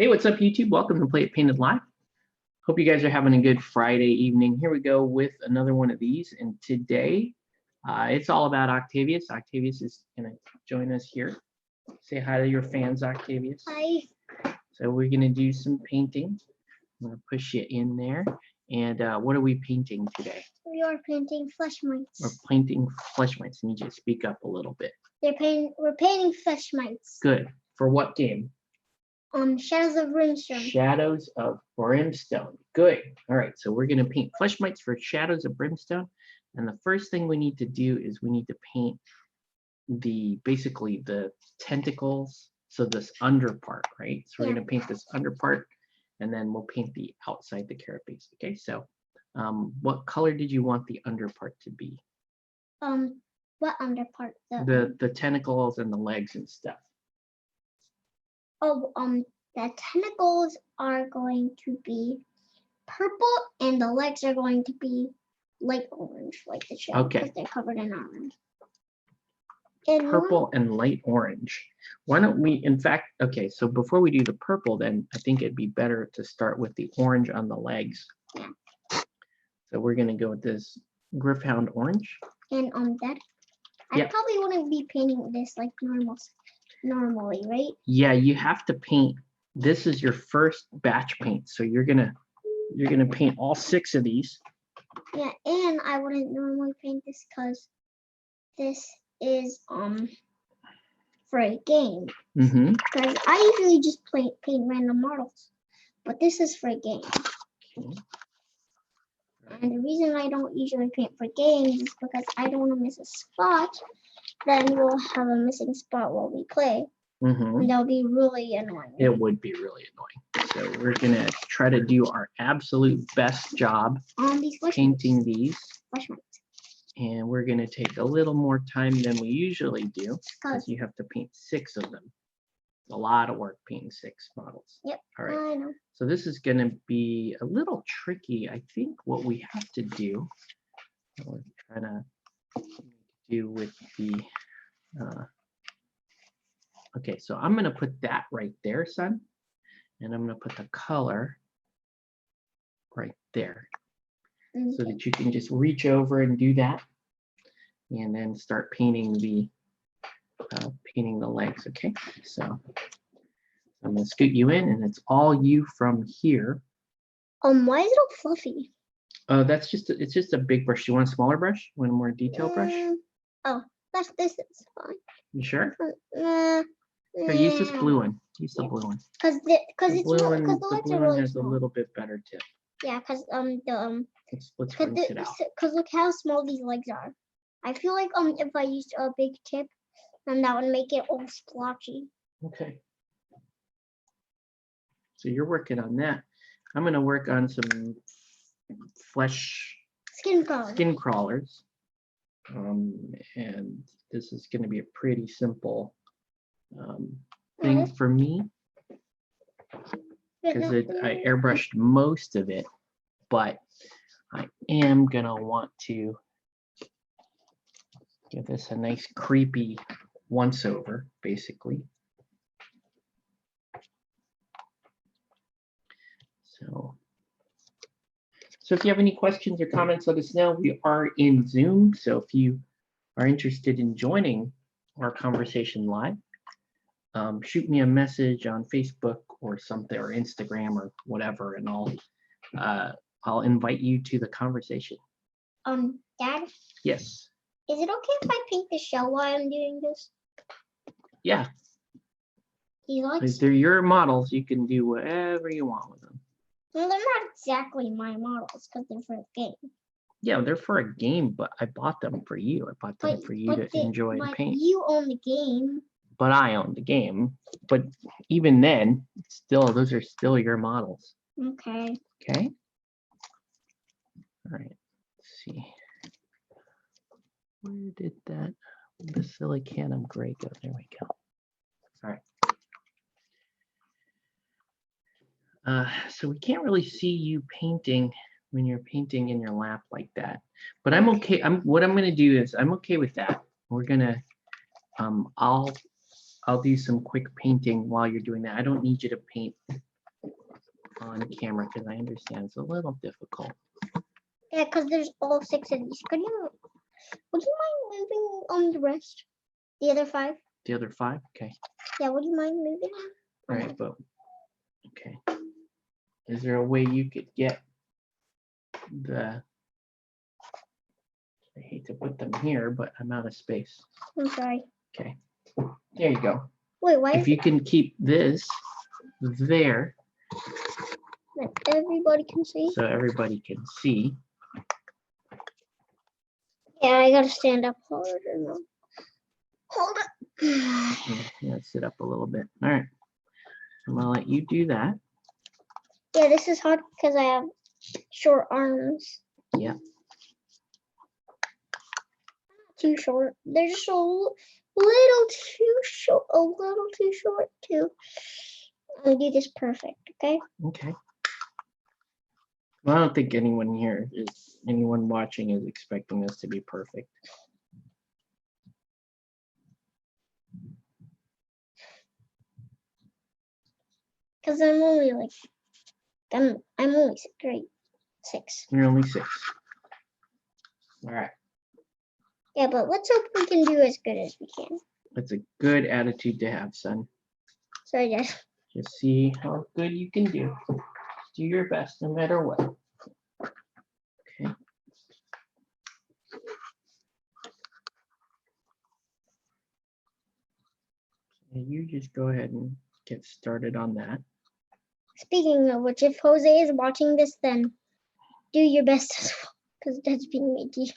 Hey, what's up, YouTube? Welcome to Play It Painted Live. Hope you guys are having a good Friday evening. Here we go with another one of these. And today, it's all about Octavius. Octavius is going to join us here. Say hi to your fans, Octavius. Hi. So we're going to do some painting. I'm going to push you in there. And what are we painting today? We are painting flesh mites. We're painting flesh mites. I need you to speak up a little bit. We're painting flesh mites. Good. For what game? Shadows of Brimstone. Shadows of Brimstone. Good. All right, so we're going to paint flesh mites for Shadows of Brimstone. And the first thing we need to do is we need to paint basically the tentacles, so this under part, right? So we're going to paint this under part, and then we'll paint the outside the carapace. Okay, so what color did you want the under part to be? What under part? The tentacles and the legs and stuff. Oh, the tentacles are going to be purple, and the legs are going to be light orange, like the shell, because they're covered in orange. And purple and light orange. Why don't we, in fact, okay, so before we do the purple, then I think it'd be better to start with the orange on the legs. Yeah. So we're gonna go with this Griffhound orange. And that, I probably wouldn't be painting this like normally, right? Yeah, you have to paint. This is your first batch paint, so you're gonna paint all 6 of these. Yeah, and I wouldn't normally paint this because this is for a game. Because I usually just paint random models, but this is for a game. Okay. And the reason I don't usually paint for games is because I don't want to miss a spot. Then we'll have a missing spot while we play. And that'll be really annoying. It would be really annoying. So we're gonna try to do our absolute best job painting these. And we're gonna take a little more time than we usually do because you have to paint 6 of them. A lot of work painting 6 models. Yep. All right. I know. So this is gonna be a little tricky. I think what we have to do, we're trying to do with the okay, so I'm gonna put that right there, son, and I'm gonna put the color right there, so that you can just reach over and do that, and then start painting the legs. Okay, so I'm gonna scoot you in, and it's all you from here. Why is it all fluffy? That's just it's just a big brush. You want a smaller brush? You want a more detailed brush? Oh, this is fine. You sure? Here, use this blue one. Use the blue one. Because the legs are really has small. a little bit better tip. Yeah, because Let's rinse it out. Because look how small these legs are. I feel like if I used a big tip, then that would make it all splotchy. Okay. So you're working on that. I'm gonna work on some skin crawlers. And this is gonna be a pretty simple thing for me, because I airbrushed most of it, but I am gonna want to give this a nice creepy once over, basically. So if you have any questions or comments, let us know. We are in Zoom, so if you are interested in joining our conversation live, shoot me a message on Facebook or something, or Instagram or whatever, and I'll invite you to the conversation. Dad? Yes. Is it okay if I paint the shell while I'm doing this? Yeah. If they're your models, you can do whatever you want with them. Well, they're not exactly my models because they're for a game. Yeah, they're for a game, but I bought them for you. I bought them for you to enjoy and paint. You own the game. But I own the game. But even then, those are still your models. Okay. Okay. All right. Let's see. Where did that Basilicata gray go? There we go. All right. So we can't really see you painting when you're painting in your lap like that. But I'm okay. What I'm gonna do is I'm okay with that. We're gonna I'll do some quick painting while you're doing that. I don't need you to paint on camera because I understand it's a little difficult. Yeah, because there's all 6 of these. Would you mind moving the rest? The other 5? The other 5? Okay. Yeah, would you mind moving them? All right, but okay. Is there a way you could get the? I hate to put them here, but I'm out of space. I'm sorry. Okay. There you go. Wait, why? If you can keep this there, That everybody can see. so everybody can see. Yeah, I gotta stand up harder now. Hold up. Yeah, sit up a little bit. All right. I'm gonna let you do that. Yeah, this is hard because I have short arms. Yeah. Too short. They're just a little too short. A little too short too. I'll do this perfect. Okay. Okay. Well, I don't think anyone watching is expecting this to be perfect. Because I'm only like, I'm only grade 6. You're only 6. All right. Yeah, but let's hope we can do as good as we can. That's a good attitude to have, son. Sorry, Dad. Just see how good you can do. Do your best no matter what. Okay. So you just go ahead and get started on that. Speaking of which, if Jose is watching this, then do your best as well, because Dad's being meaty.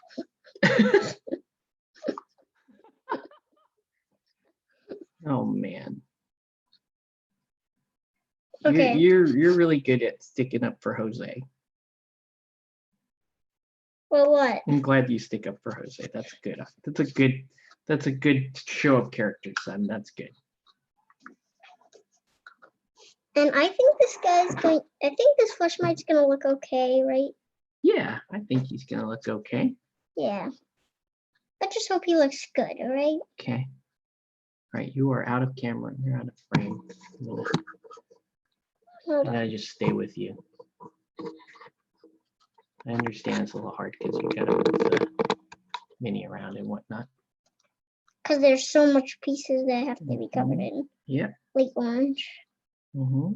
Oh man. Okay. You're really good at sticking up for Jose. Well, what? I'm glad you stick up for Jose. That's good. That's a good show of character, son. That's good. And I think this guy's going. I think this fleshlight's gonna look okay, right? Yeah, I think he's gonna look okay. Yeah. I just hope he looks good. All right. Okay. All right, you are out of camera. You're out of frame. Hold And on. I just stay with you. I understand it's a little hard because you gotta move the mini around and whatnot. Because there's so much pieces that have to be covered in. Yeah. Like orange. Mm-hmm.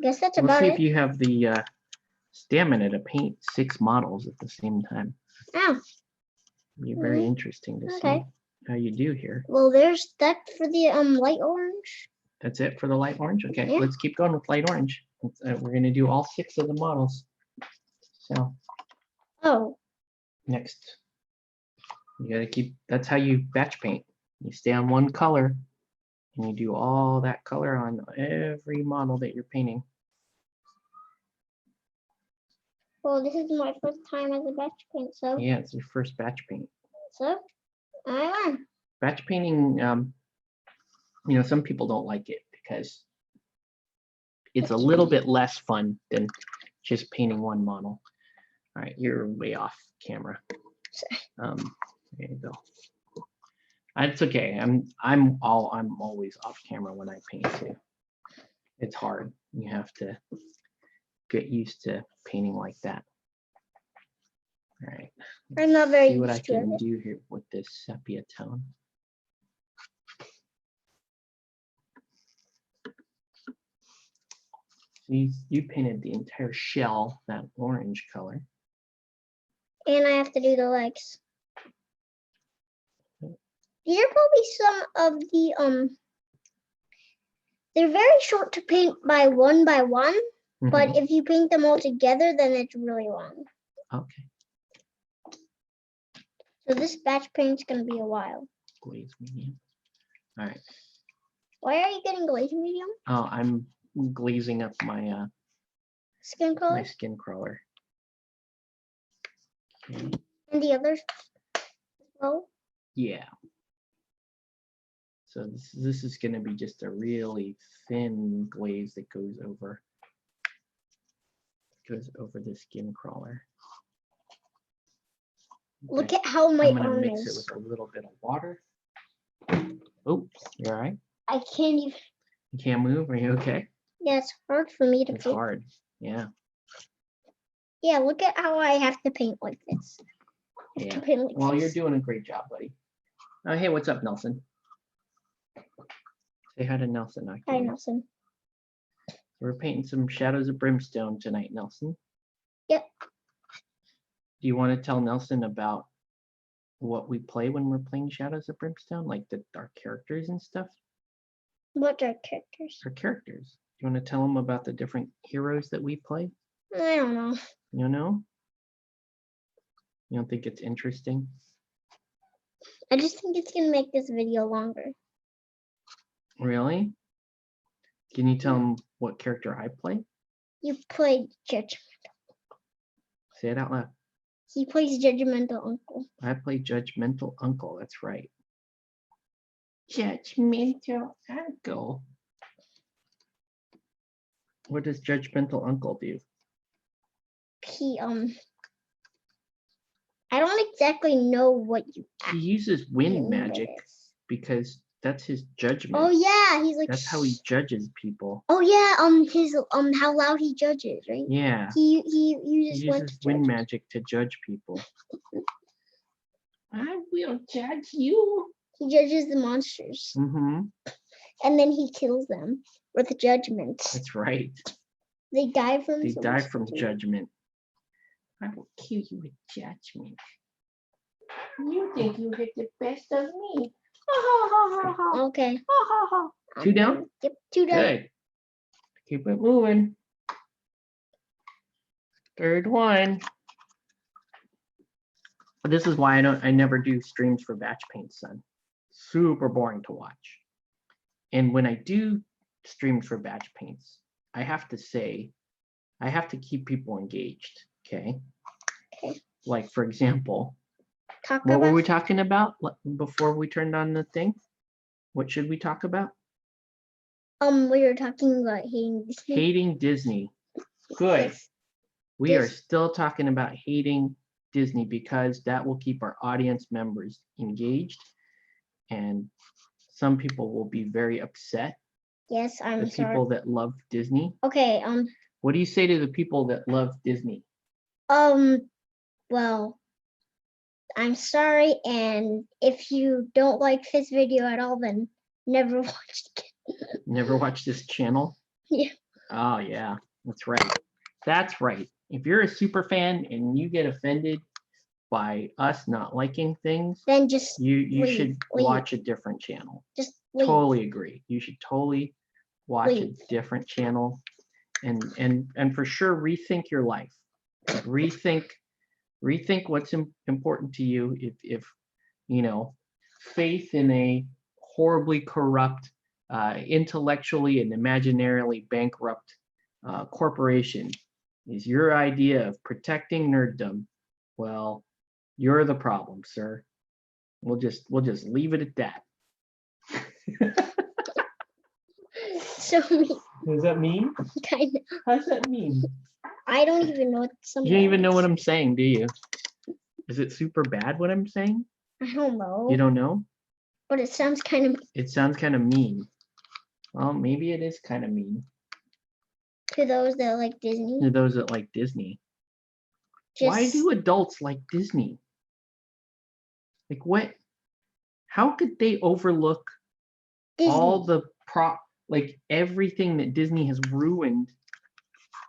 Guess that's We'll about see it. if you have the stamina to paint 6 models at the same time. Oh. It'll be very interesting to see how you do here. Well, there's that for the light orange. That's it for the light orange? Okay, Yeah. let's keep going with light orange. We're going to do all 6 of the models. So Oh. next, you got to keep, that's how you batch paint. You stay on one color and you do all that color on every model that you're painting. Well, this is my first time as a batch paint, so. Yeah, it's your first batch paint. So, I learn. Batch painting, you know, some people don't like it because it's a little bit less fun than just painting one model. All right, you're way off camera. There you go. It's okay. I'm always off camera when I paint too. It's hard. You have to get used to painting like that. All right. I'm not very See what I used to can it. do here with this sepia tone. You painted the entire shell that orange color. And I have to do the legs. These are probably some of the they're very short to paint by one, but if you paint them all together, then it's really long. Okay. So this batch paint's gonna be a while. Glaze medium. All right. Why are you getting glaze medium? Oh, I'm glazing up my Skin color? my skin crawler. Okay. And the others as well? Yeah. So this is going to be just a really thin glaze that goes over the skin crawler. Look at how my I'm going to arm mix it is. with a little bit of water. Oops, you all right? I can't even. You can't move? Are you okay? Yeah, it's hard for me to It's paint. hard. Yeah. Yeah, look at how I have to paint like this. I have to Yeah. paint like Well, you're this. doing a great job, buddy. Oh, hey, what's up, Nelson? Say hi to Nelson. Hi, Nelson. We're painting some Shadows of Brimstone tonight, Nelson. Yep. Do you want to tell Nelson about what we play when we're playing Shadows of Brimstone? Like our characters and stuff? What are characters? Our characters. Do you want to tell him about the different heroes that we play? I don't know. You know? You don't think it's interesting? I just think it's gonna make this video longer. Really? Can you tell him what character I play? You play Judgmental. Say it out loud. He plays Judgmental Uncle. I play Judgmental Uncle. That's right. Judgmental Uncle. What does Judgmental Uncle do? He I don't exactly know what you. He uses wind mean magic it is. because that's his judgment. Oh yeah, he's like. That's how he judges people. Oh yeah, his how loud he judges, right? Yeah. He He uses uses wind magic to judge people. I will judge you. He judges the monsters, Mm-hmm. and then he kills them with judgment. That's right. They die from. They some die from stupid- judgment. I will kill you with judgment. You think you get the best of me? Okay. 2 down? Yep, 2 down. Good. Keep it moving. Third one. This is why I never do streams for batch paint, son. Super boring to watch. And when I do streams for batch paints, I have to say, I have to keep people engaged. Okay. Okay. Like, for example, Talk what about. were we talking about before we turned on the thing? What should we talk about? We were talking about hating Disney. Hating Disney. Good. Yes. We are still talking about hating Disney because that will keep our audience members engaged, and some people will be very upset. Yes, I'm The sorry. people that love Disney. Okay. What do you say to the people that love Disney? Well, I'm sorry, and if you don't like this video at all, then never watch it. Never watch this channel? Yeah. Oh yeah, that's right. That's right. If you're a super fan and you get offended by us not liking things, Then just you leave, should leave. watch a different channel. Just leave. Totally agree. You should totally watch Leave. a different channel and for sure rethink your life. Rethink what's important to you. If you know, faith in a horribly corrupt, intellectually and imaginarily bankrupt corporation is your idea of protecting nerddom, well, you're the problem, sir. We'll just leave it at that. So mean. Does that mean? Kind of. How's that mean? I don't even know what some. You don't even know what I'm saying, do you? Is it super bad what I'm saying? I don't know. You don't know? But it sounds kind of It sounds kind of mean. Well, maybe it is kind of mean to those that like Disney. to those that like Disney. Why do adults like Disney? Like what? How could they overlook Disney. all the like everything that Disney has ruined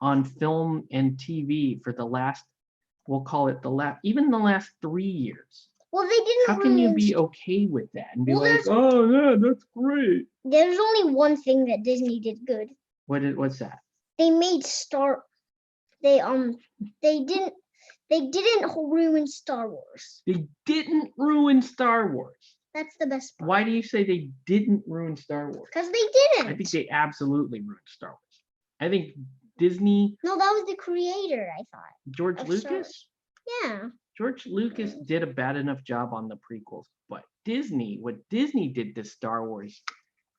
on film and TV for the last, we'll call it even the last 3 years? Well, they didn't. How can you be okay with that and be Well, like, oh yeah, that's great? There's only one thing that Disney did good. What's that? They made They didn't ruin Star Wars. They didn't ruin Star Wars. That's the best part. Why do you say they didn't ruin Star Wars? Because they didn't. I think they absolutely ruined Star Wars. I think Disney. No, that was the creator, I thought. George of Star Lucas? Yeah. George Lucas did a bad enough job on the prequels, but what Disney did to Star Wars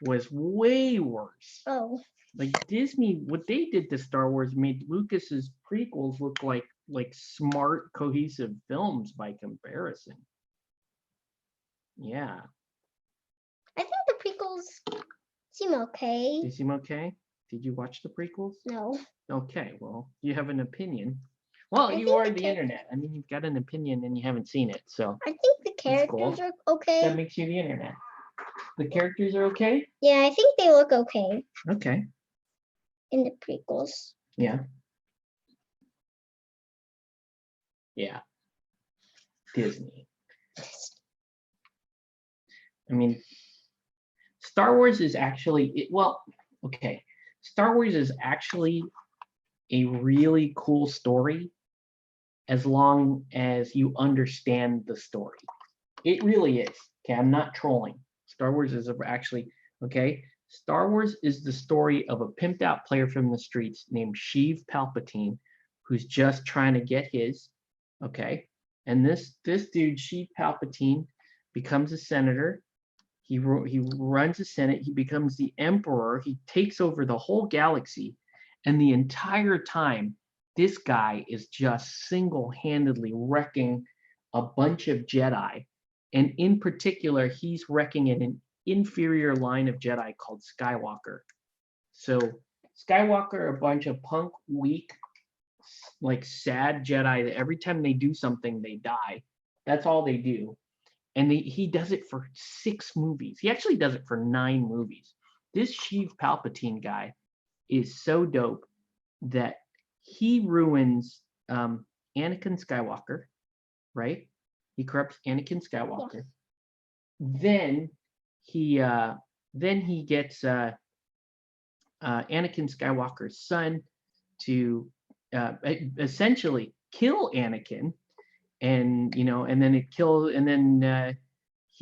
was way worse. Oh. Like Disney, what they did to Star Wars made Lucas's prequels look like smart, cohesive films by comparison. Yeah. I think the prequels seem okay. They seem okay. Did you watch the prequels? No. Okay, well, you have an opinion. Well, I you think are the internet. I mean, you've got an opinion and you haven't seen it, so I think the That's cool. characters are okay. that makes you the internet. The characters are okay? Yeah, I think they look okay Okay, in the prequels. yeah. Yeah. Disney. I mean, Star Wars is actually, well, okay. Star Wars is actually a really cool story as long as you understand the story. It really is. Okay, I'm not trolling. Star Wars is actually, okay. Star Wars is the story of a pimped out player from the streets named Sheev Palpatine, who's just trying to get his, okay. And this dude, Sheev Palpatine, becomes a senator. He runs the Senate. He becomes the emperor. He takes over the whole galaxy, and the entire time, this guy is just single-handedly wrecking a bunch of Jedi. And in particular, he's wrecking an inferior line of Jedi called Skywalker. So Skywalker are a bunch of punk, weak, like sad Jedi that every time they do something, they die. That's all they do. And he does it for 6 movies. He actually does it for 9 movies. This Sheev Palpatine guy is so dope that he ruins Anakin Skywalker, right? He corrupts Anakin Skywalker. Then he gets Anakin Skywalker's son to essentially kill Anakin, and and then he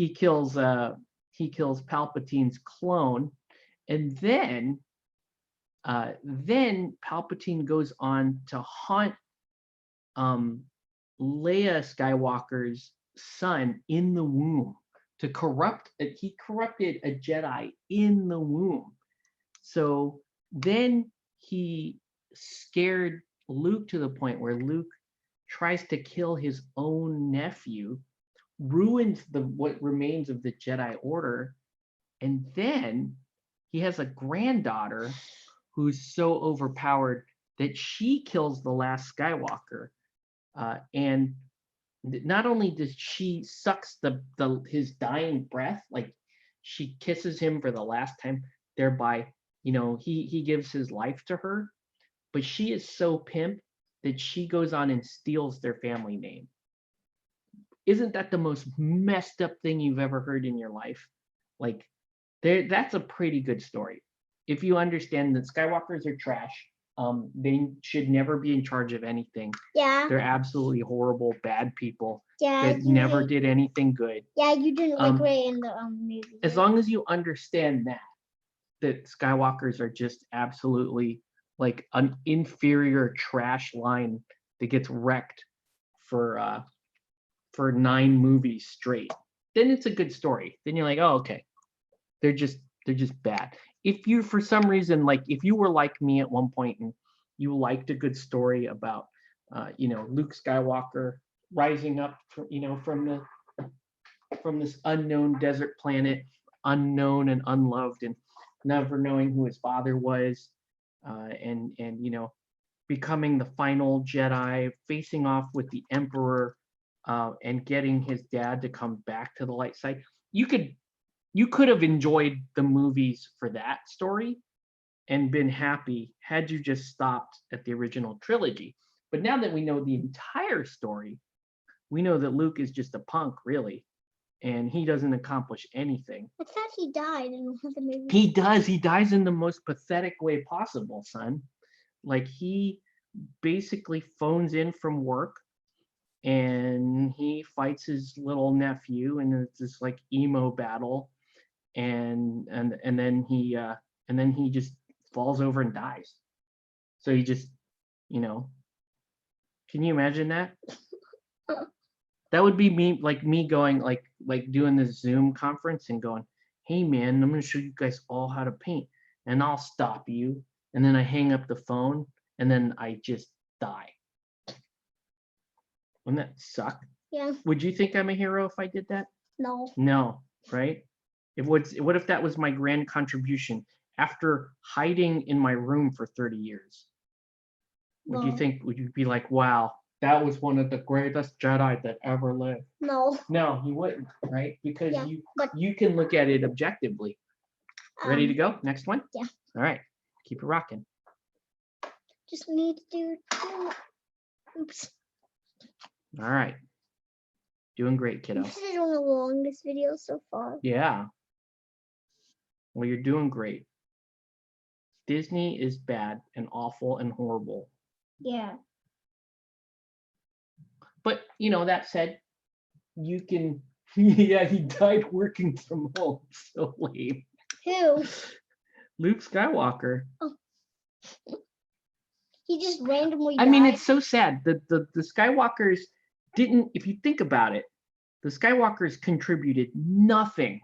kills Palpatine's clone, and then Palpatine goes on to haunt Leia Skywalker's son in the womb to corrupt. He corrupted a Jedi in the womb. So then he scared Luke to the point where Luke tries to kill his own nephew, ruins what remains of the Jedi Order, and then he has a granddaughter who's so overpowered that she kills the last Skywalker. And not only does she sucks his dying breath, like she kisses him for the last time, thereby, he gives his life to her, but she is so pimp that she goes on and steals their family name. Isn't that the most messed up thing you've ever heard in your life? Like, that's a pretty good story. If you understand that Skywalkers are trash, they should never be in charge of anything. Yeah. They're absolutely horrible, bad people Yeah. that never did anything good. Yeah, you didn't like Rey in the movie. As long as you understand that Skywalkers are just absolutely like an inferior trash line that gets wrecked for 9 movies straight, then it's a good story. Then you're like, oh, okay, they're just bad. If you, for some reason, like if you were like me at one point and you liked a good story about Luke Skywalker rising up from this unknown desert planet, unknown and unloved, and never knowing who his father was, and becoming the final Jedi, facing off with the Emperor, and getting his dad to come back to the light side. You could have enjoyed the movies for that story and been happy had you just stopped at the original trilogy. But now that we know the entire story, we know that Luke is just a punk, really, and he doesn't accomplish anything. I thought he died in one of the movies. He does. He dies in the most pathetic way possible, son. Like, he basically phones in from work and he fights his little nephew, and it's this like emo battle, and then he just falls over and dies. So he just, can you imagine that? That would be me going like doing this Zoom conference and going, hey man, I'm going to show you guys all how to paint, and I'll stop you, and then I hang up the phone, and then I just die. Wouldn't that suck? Yeah. Would you think I'm a hero if I did that? No. No, right? What if that was my grand contribution after hiding in my room for 30 years? Would you think, would you be like, wow, that was one of the greatest Jedi that ever lived? No. No, you wouldn't, right? Because Yeah, but you can look at it objectively. Ready to go? Next one? Yeah. All right. Keep it rocking. Just need to do. Oops. All right. Doing great, kiddo. This is one of the longest videos so far. Yeah. Well, you're doing great. Disney is bad and awful and horrible. Yeah. But, you know, that said, you can, yeah, he died working from home. So lame. Who? Luke Skywalker. Oh. He just randomly died. I mean, it's so sad. The Skywalkers didn't, if you think about it, the Skywalkers contributed nothing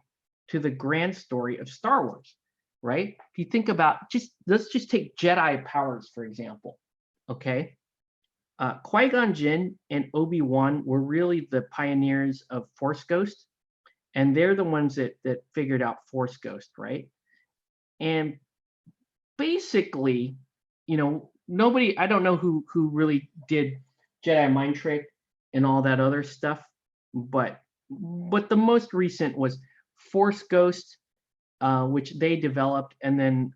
to the grand story of Star Wars, right? If you think about, let's just take Jedi powers, for example, okay? Qui-Gon Jinn and Obi-Wan were really the pioneers of Force Ghost, and they're the ones that figured out Force Ghost, right? And basically, you know, nobody, I don't know who really did Jedi mind trick and all that other stuff, but the most recent was Force Ghost, which they developed, and then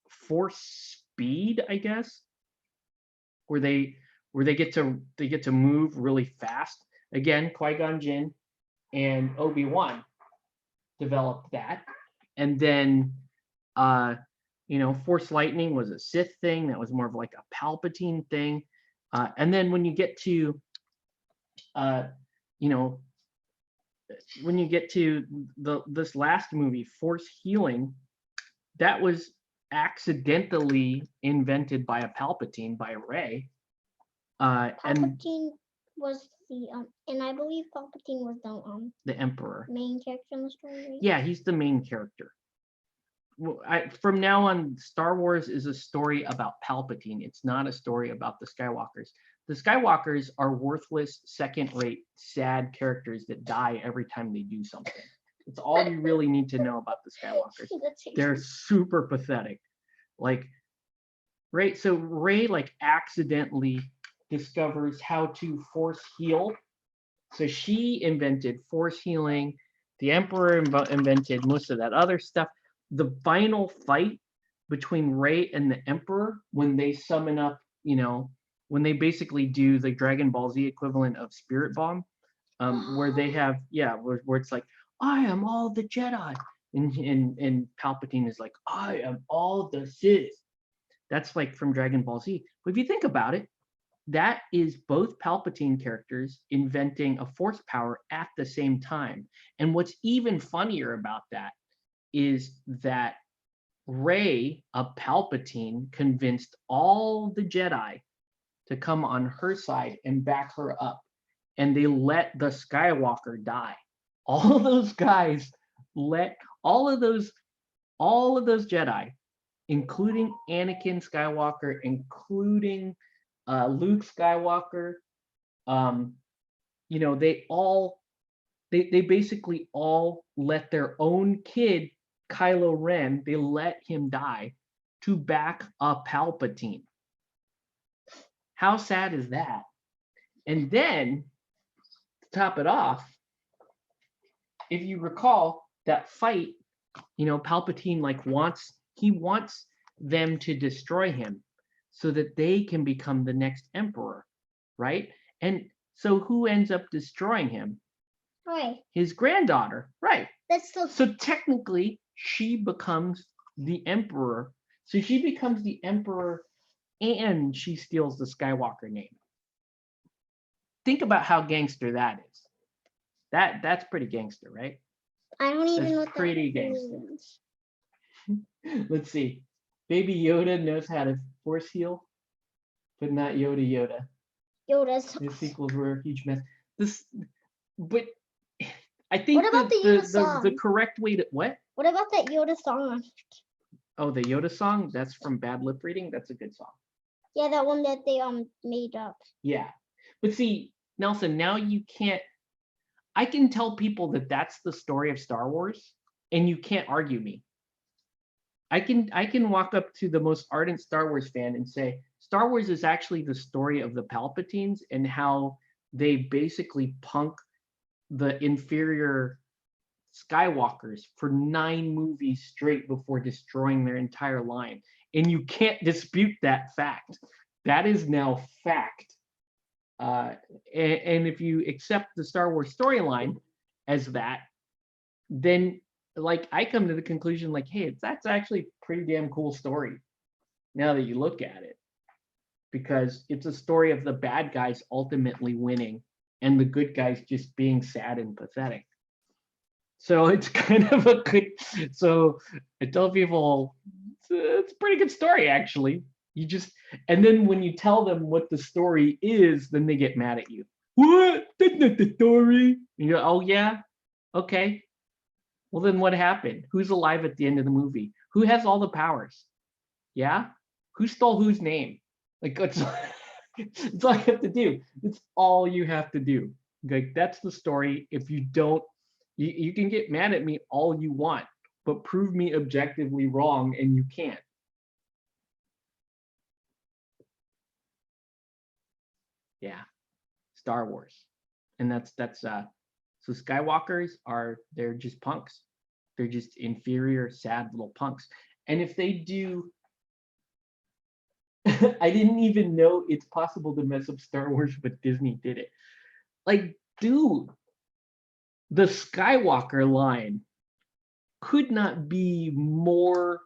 Force Speed, I guess, where they get to move really fast. Again, Qui-Gon Jinn and Obi-Wan developed that, and then you know, Force Lightning was a Sith thing that was more of like a Palpatine thing, and then when you get to you know, when you get to this last movie, Force Healing, that was accidentally invented by a Palpatine, by Rey. Palpatine was the and I believe Palpatine was the Emperor, main character in the story. Right? Yeah, he's the main character. Well, from now on, Star Wars is a story about Palpatine. It's not a story about the Skywalkers. The Skywalkers are worthless, second-rate, sad characters that die every time they do something. It's all you really need to know about the Skywalkers. They're super pathetic. Like, right? So Rey like accidentally discovers how to force heal. So she invented force healing. The Emperor invented most of that other stuff. The final fight between Rey and the Emperor, when they summon up, you know, when they basically do the Dragon Ball Z equivalent of Spirit Bomb, where they have, where it's like, I am all the Jedi, and Palpatine is like, I am all the Sith. That's like from Dragon Ball Z. But if you think about it, that is both Palpatine characters inventing a force power at the same time. And what's even funnier about that is that Rey, a Palpatine, convinced all the Jedi to come on her side and back her up. And they let the Skywalker die. All of those guys let all of those Jedi, including Anakin Skywalker, including Luke Skywalker, you know, they basically all let their own kid, Kylo Ren, they let him die to back up Palpatine. How sad is that? And then, to top it off, if you recall that fight, you know, Palpatine wants them to destroy him so that they can become the next emperor, right? And so who ends up destroying him? Right. His granddaughter, right? So technically, she becomes the emperor. So she becomes the emperor, and she steals the Skywalker name. Think about how gangster that is. That's pretty gangster, right? I don't even know what pretty gangster. Let's see. Baby Yoda knows how to force heal, but not Yoda. Yoda's. The sequels were a huge mess. But I think what about the correct way to what? What about that Yoda song? Oh, the Yoda song? That's from Bad Lip Reading. That's a good song. Yeah, that one that they made up. Yeah, but see, Nelson, now you can't. I can tell people that that's the story of Star Wars, and you can't argue me. I can walk up to the most ardent Star Wars fan and say, Star Wars is actually the story of the Palpatines and how they basically punk the inferior Skywalkers for 9 movies straight before destroying their entire line. And you can't dispute that fact. That is now fact. And if you accept the Star Wars storyline as that, then like I come to the conclusion like, hey, that's actually a pretty damn cool story now that you look at it, because it's a story of the bad guys ultimately winning and the good guys just being sad and pathetic. So it's kind of a good, so I tell people it's a pretty good story actually. You just, and then when you tell them what the story is, then they get mad at you. What? That's not the story. And you're, oh yeah, okay. Well then what happened? Who's alive at the end of the movie? Who has all the powers? Yeah? Who stole whose name? Like that's, that's all you have to do. It's all you have to do. Like that's the story. If you don't, you can get mad at me all you want, but prove me objectively wrong, and you can't. Yeah, Star Wars, and that's so Skywalkers they're just punks. They're just inferior, sad little punks. And if they do, I didn't even know it's possible to mess up Star Wars, but Disney did it. Like, dude, the Skywalker line couldn't be more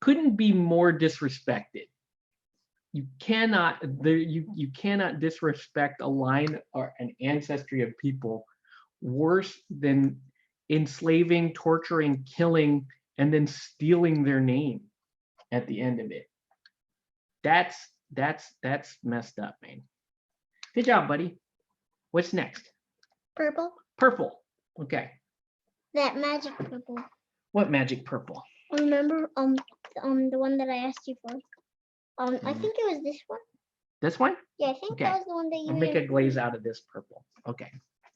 disrespected. You cannot you cannot disrespect a line or an ancestry of people worse than enslaving, torturing, killing, and then stealing their name at the end of it. That's messed up, man. Good job, buddy. What's next? Purple. Purple. Okay. That magic purple. What magic purple? Remember the one that I asked you for. I think it was this one. This one? Yeah, I think that was the one that you I'll make a glaze out of this purple. Okay,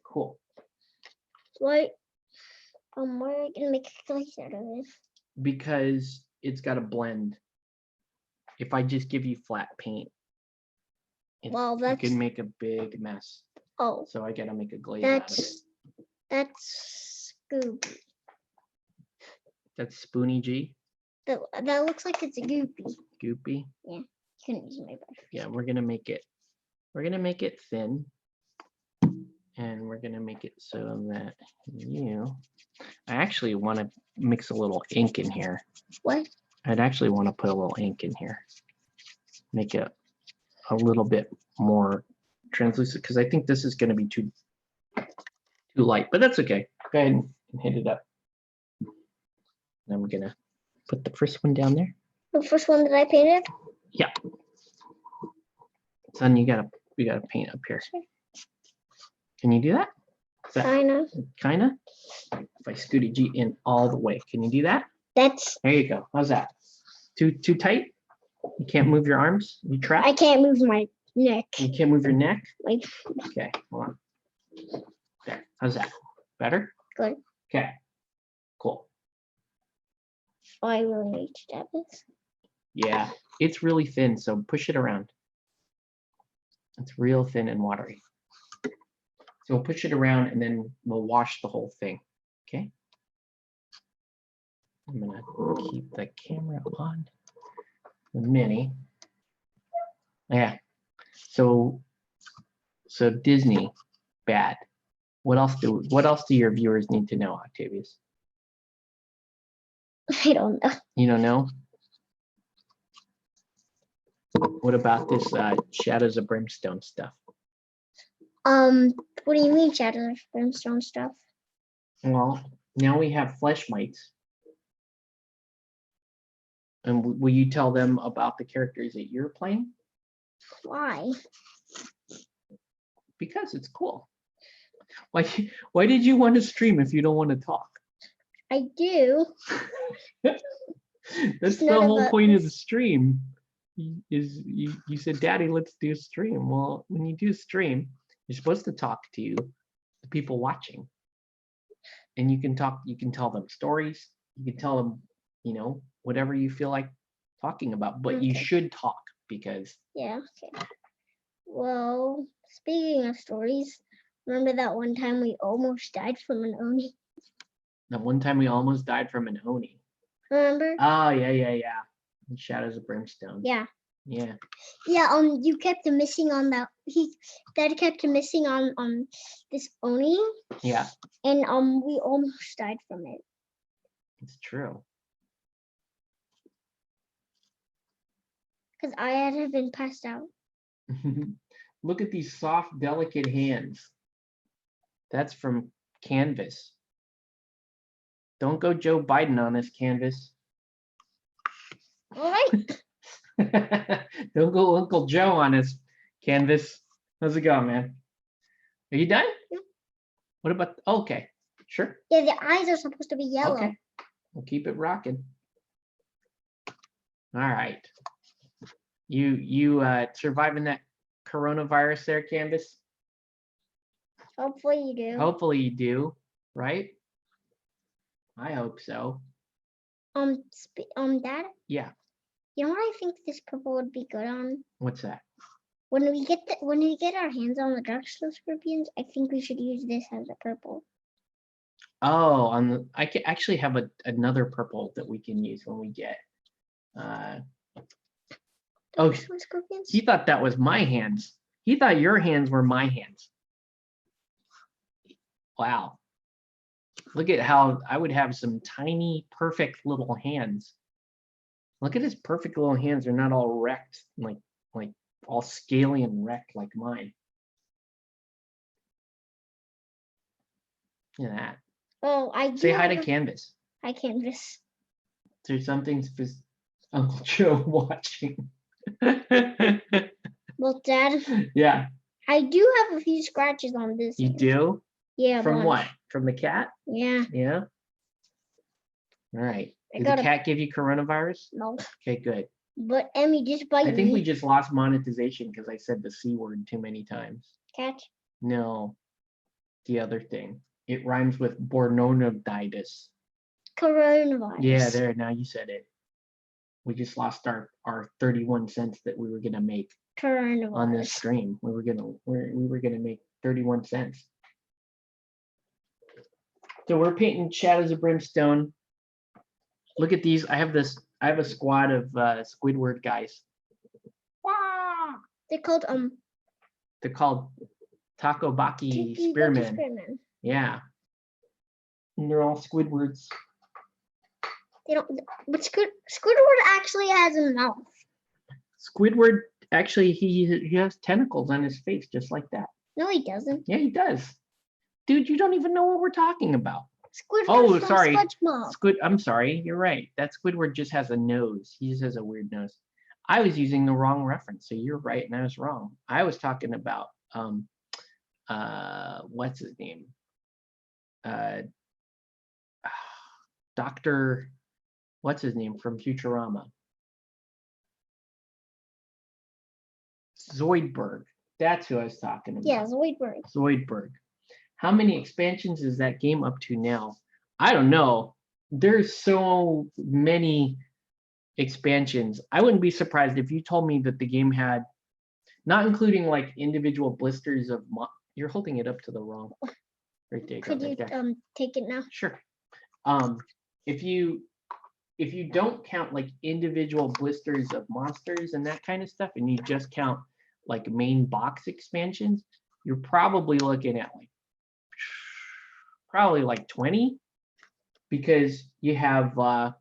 cool. Why are you gonna make a glaze out of this? Because it's got a blend. If I just give you flat paint, you can make a big mess. Oh. So I gotta make a glaze out of it. That's Scooby. That's Spoony G. That looks like it's a goopy. Goopy. Yeah, you couldn't use my brush. Yeah, we're gonna make it thin, and we're gonna make it so that I actually want to mix a little ink in here. What? I'd actually want to put a little ink in here, make it a little bit more translucent, because I think this is going to be too light, but that's okay. Go ahead and hit it up. And I'm gonna put the first one down there. The first one that I painted? Yeah. Son, we gotta paint up here. Sure. Can you do that? Kinda. If I Scooty G in all the way, can you do that? There you go. How's that? Too tight? You can't move your arms? You trapped? I can't move my neck. You can't move your neck? Okay, hold on. There. How's that? Better? Good. Okay. Cool. Oh, I really need to dab this. Yeah, it's really thin, so push it around. It's real thin and watery. So we'll push it around and then we'll wash the whole thing. Okay. I'm gonna keep the camera on the mini. Yeah. So Disney, bad. What else do your viewers need to know, Octavius? I don't know. You don't know? What about this Shadows of Brimstone stuff? What do you mean Shadows of Brimstone stuff? Well, now we have flesh mites. And will you tell them about the characters that you're playing? Why? Because it's cool. Why did you want to stream if you don't want to talk? I do. That's the whole point of the stream. Is you said, Daddy, let's do a stream. Well, when you do a stream, you're supposed to talk to the people watching. and you can tell them stories. You can tell them, whatever you feel like talking about, but you Okay. should talk because. Yeah, okay. Well, speaking of stories, remember that one time we almost died from an Oni? The one time we almost died from an Oni. Remember? Oh, yeah. Shadows of Brimstone. Yeah. Yeah. Yeah, you kept missing on that. Dad kept missing on this Oni. Yeah. And we almost died from it. It's true. Because I had been passed out. Look at these soft, delicate hands. That's from Canvas. Don't go Joe Biden on this, Canvas. All right. Don't go Uncle Joe on us, Canvas. How's it going, man? Are you done? Yeah. What about? Okay, sure. Yeah, the eyes are supposed to be yellow. Okay, we'll keep it rocking. All right. You surviving that coronavirus there, Canvas? Hopefully you do. Hopefully you do, right? I hope so. Dad. Yeah. You know what I think this purple would be good on? What's that? When we get our hands on the drugstore scorpions, I think we should use this as a purple. Oh, I can actually have another purple that we can use when we get. Scorpions? He thought that was my hands. He thought your hands were my hands. Wow. Look at how I would have some tiny, perfect little hands. Look at his perfect little hands. They're not all wrecked, like all scaly and wrecked like mine. Look at that. Oh, I say hi to Canvas. Hi, Canvas. There's something for Uncle Joe watching. Well, Dad. Yeah. I do have a few scratches on this. You do? Yeah. From what? From the cat? Yeah. Yeah. All right. Did the cat give you coronavirus? No. Okay, good. But Emmy just bite me. I think we just lost monetization because I said the C word too many times. Cat? No. The other thing. It rhymes with bornonitis. Coronavirus. Yeah, there. Now you said it. We just lost our 31 cents that we were gonna make on this stream. We were gonna make 31 cents. So we're painting Shadows of Brimstone. Look at these. I have a squad of Squidward guys. They're called They're called Takobaki Spearmen. Yeah. And they're all Squidwards. They don't, but Squidward actually has a mouth. Squidward actually he has tentacles on his face just like that. No, he doesn't. Yeah, he does. Dude, you don't even know what we're talking about. Squidward from sorry. SpongeBob. I'm sorry. You're right. That Squidward just has a nose. He just has a weird nose. I was using the wrong reference, so you're right and I was wrong. I was talking about what's his name? Dr. What's his name from Futurama? Zoidberg. That's who I was talking about. Yeah, Zoidberg. Zoidberg. How many expansions is that game up to now? I don't know. There's so many expansions. I wouldn't be surprised if you told me that the game had, not including like individual blisters of. You're holding it up to the wrong. Right there. Could you take it now? Sure. If you don't count like individual blisters of monsters and that kind of stuff, and you just count like main box expansions, you're probably looking at like 20, because you have the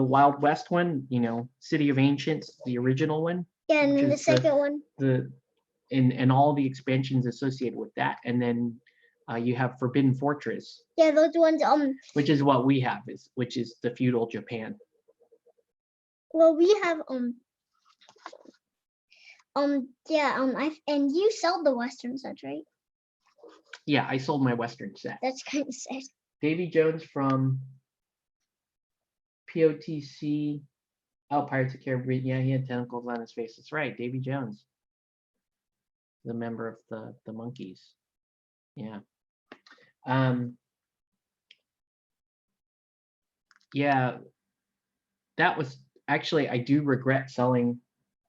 Wild West one, City of Ancients, the original one. Yeah, and then the second one. And all the expansions associated with that, and then you have Forbidden Fortress. Yeah, those ones. Which is what we have, which is the feudal Japan. Well, we have and you sell the Western sets, right? Yeah, I sold my Western set. That's kind of sad. Davy Jones from POTC. Oh, Pirates of the Caribbean. Yeah, he had tentacles on his face. That's right, Davy Jones. The member of the Monkeys. Yeah. Yeah, that was actually, I do regret selling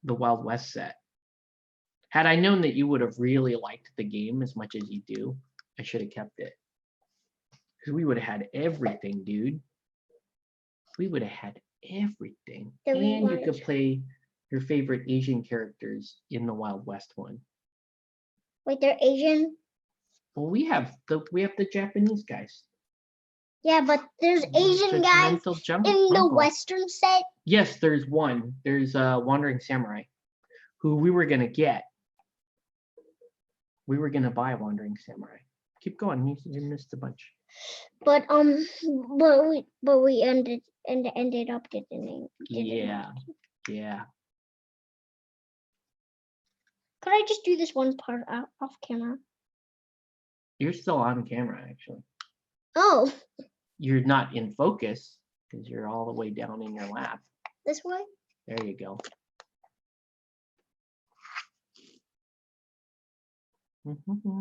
the Wild West set. Had I known that you would have really liked the game as much as you do, I should have kept it. Because we would have had everything, dude. We would have had everything. And you could play your favorite Asian characters in the Wild West one. Wait, they're Asian? Well, we have the Japanese guys. Yeah, but there's Asian guys in the Western set. Yes, there's one. There's a Wandering Samurai, who we were gonna get. We were gonna buy Wandering Samurai. Keep going. You missed a bunch. But we ended up getting. Yeah. Could I just do this one part off camera? You're still on camera, actually. Oh. You're not in focus because you're all the way down in your lap. This way? There you go.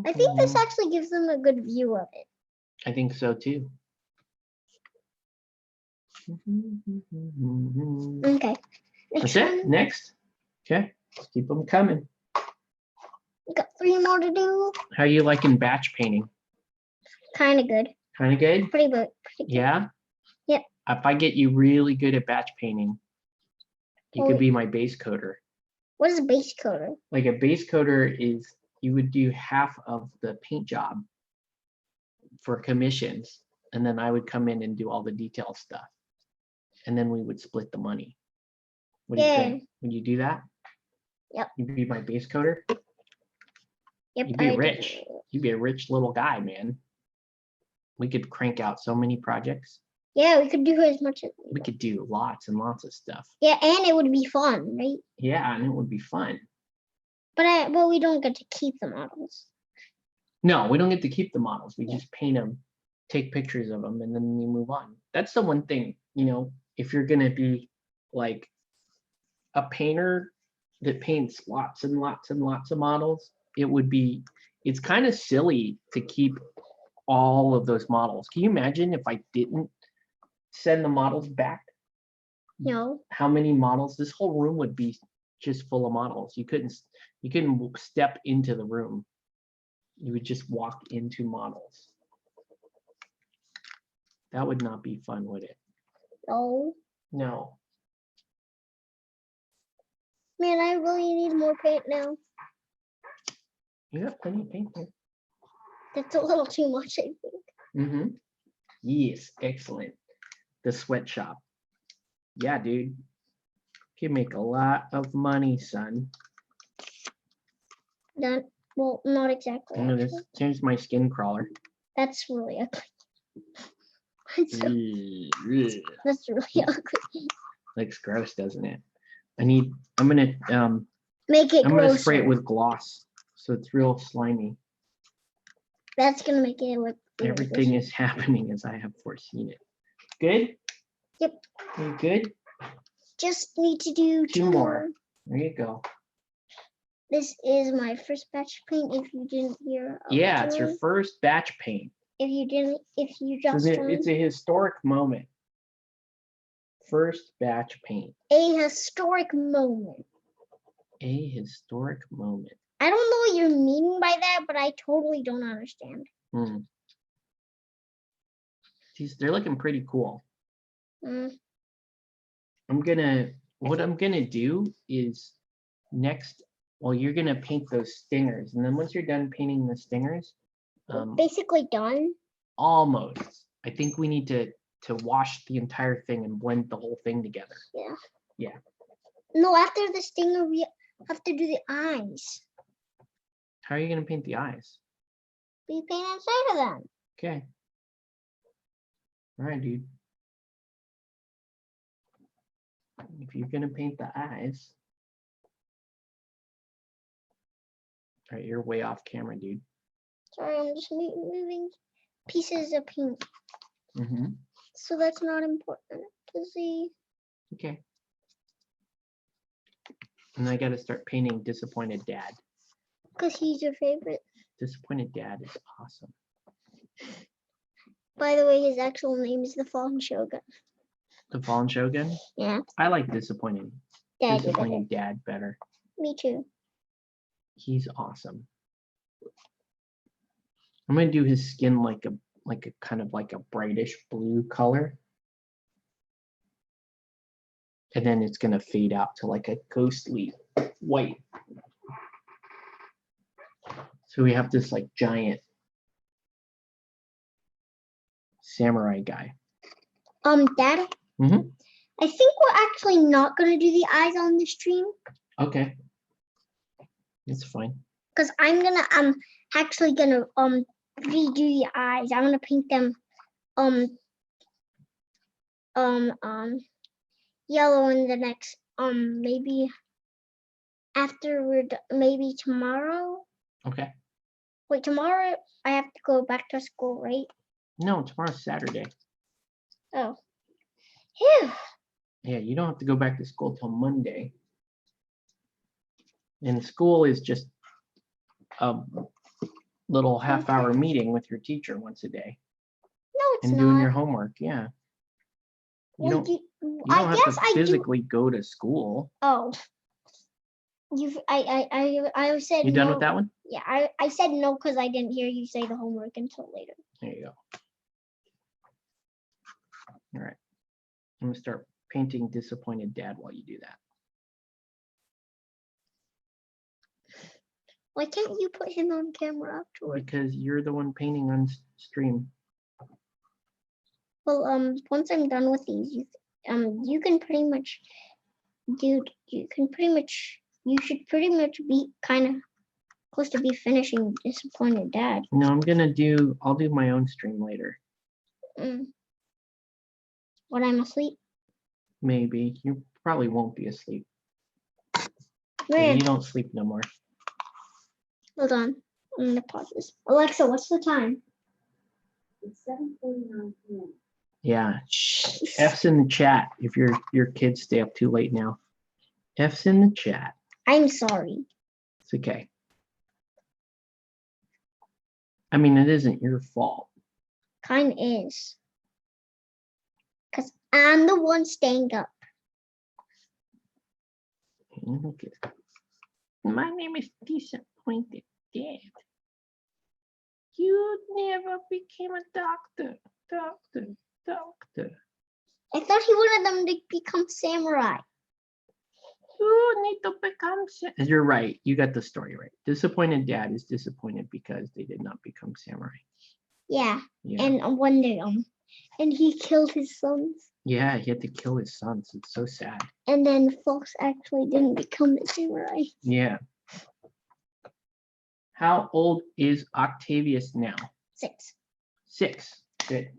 I think this actually gives them a good view of it. I think so too. Okay. That's it. Next. Okay. Let's keep them coming. We got 3 more to do. How are you liking batch painting? Kind of good. Kind of good? Pretty good. Yeah? Yep. If I get you really good at batch painting, you could be my base coater. What is a base coater? Like a base coater is, you would do half of the paint job for commissions, and then I would come in and do all the detail stuff. And then we would split the money. What do you think? Would you do that? Yep. You'd be my base coater? Yep. You'd be rich. You'd be a rich little guy, man. We could crank out so many projects. Yeah, we could do as much as we could do lots and lots of stuff. Yeah, and it would be fun, right? Yeah, and it would be fun. But we don't get to keep the models. No, we don't get to keep the models. We just paint them, take pictures of them, and then we move on. That's the one thing, you know, if you're gonna be like a painter that paints lots and lots and lots of models, it's kind of silly to keep all of those models. Can you imagine if I didn't send the models back? No. How many models? This whole room would be just full of models. You couldn't step into the room. You would just walk into models. That would not be fun, would it? No. No. Man, I really need more paint now. You got plenty of paint here. That's a little too much, I think. Mm-hmm. Yes, excellent. The sweatshop. Yeah, dude. You can make a lot of money, son. Done. Well, not exactly. Here's my skin crawler. That's really ugly. That's really ugly. Looks gross, doesn't it? I'm gonna make it. I'm gonna spray it with gloss, so it's real slimy. That's gonna make it look. Everything is happening as I have foreseen it. Good? Yep. You good? Just need to do two more. There you go. This is my first batch paint. If you didn't hear. Yeah, it's your first batch paint. If you just. It's a historic moment. First batch paint. A historic moment. A historic moment. I don't know what you're meaning by that, but I totally don't understand. They're looking pretty cool. What I'm gonna do is next, well, you're gonna paint those stingers, and then once you're done painting the stingers, basically done. Almost. I think we need to wash the entire thing and blend the whole thing together. Yeah. Yeah. No, after the stinger, we have to do the eyes. How are you gonna paint the eyes? We paint inside of them. Okay. All right, dude. If you're gonna paint the eyes. All right, you're way off camera, dude. Sorry, I'm just moving pieces of paint. Mm-hmm. So that's not important to see. Okay. And I gotta start painting Disappointed Dad. Because he's your favorite. Disappointed Dad is awesome. By the way, his actual name is the Fallen Shogun. The Fallen Shogun? Yeah. I like Disappointed Dad better. Me too. He's awesome. I'm gonna do his skin like a kind of like a brightish blue color. And then it's gonna fade out to like a ghostly white. So we have this like giant samurai guy. Dad? Mm-hmm. I think we're actually not gonna do the eyes on the stream. Okay. It's fine. Because I'm actually gonna redo the eyes. I'm gonna paint them yellow in the next maybe after maybe tomorrow. Okay. Wait, tomorrow I have to go back to school, right? No, tomorrow's Saturday. Oh. Phew. Yeah, you don't have to go back to school till Monday. And school is just a little half-hour meeting with your teacher once a day. No, it's and not. doing your homework, yeah. You don't have to physically go to school. Oh. I said You done no. with that one? Yeah, I said no because I didn't hear you say the homework until later. There you go. All right. I'm gonna start painting Disappointed Dad while you do that. Why can't you put him on camera afterwards? Because you're the one painting on stream. Well, once I'm done with these, you can pretty much, dude, you should pretty much be kind of close to be finishing Disappointed Dad. No, I'll do my own stream later. When I'm asleep? Maybe. You probably won't be asleep. Man. You don't sleep no more. Hold on. I'm gonna pause this. Alexa, what's the time? It's 7:49 p.m. Yeah. F's in the chat if your kids stay up too late now. F's in the chat. I'm sorry. It's okay. I mean, it isn't your fault. Kind is. Because I'm the one staying up. Okay. My name is Disappointed Dad. You never became a doctor. I thought he wanted them to become samurai. You need to become samurai. You're right. You got the story right. Disappointed Dad is disappointed because they did not become samurai. Yeah. And one day, and he killed his sons. Yeah, he had to kill his sons. It's so sad. And then Fox actually didn't become the samurai. Yeah. How old is Octavius now? 6. 6. Good.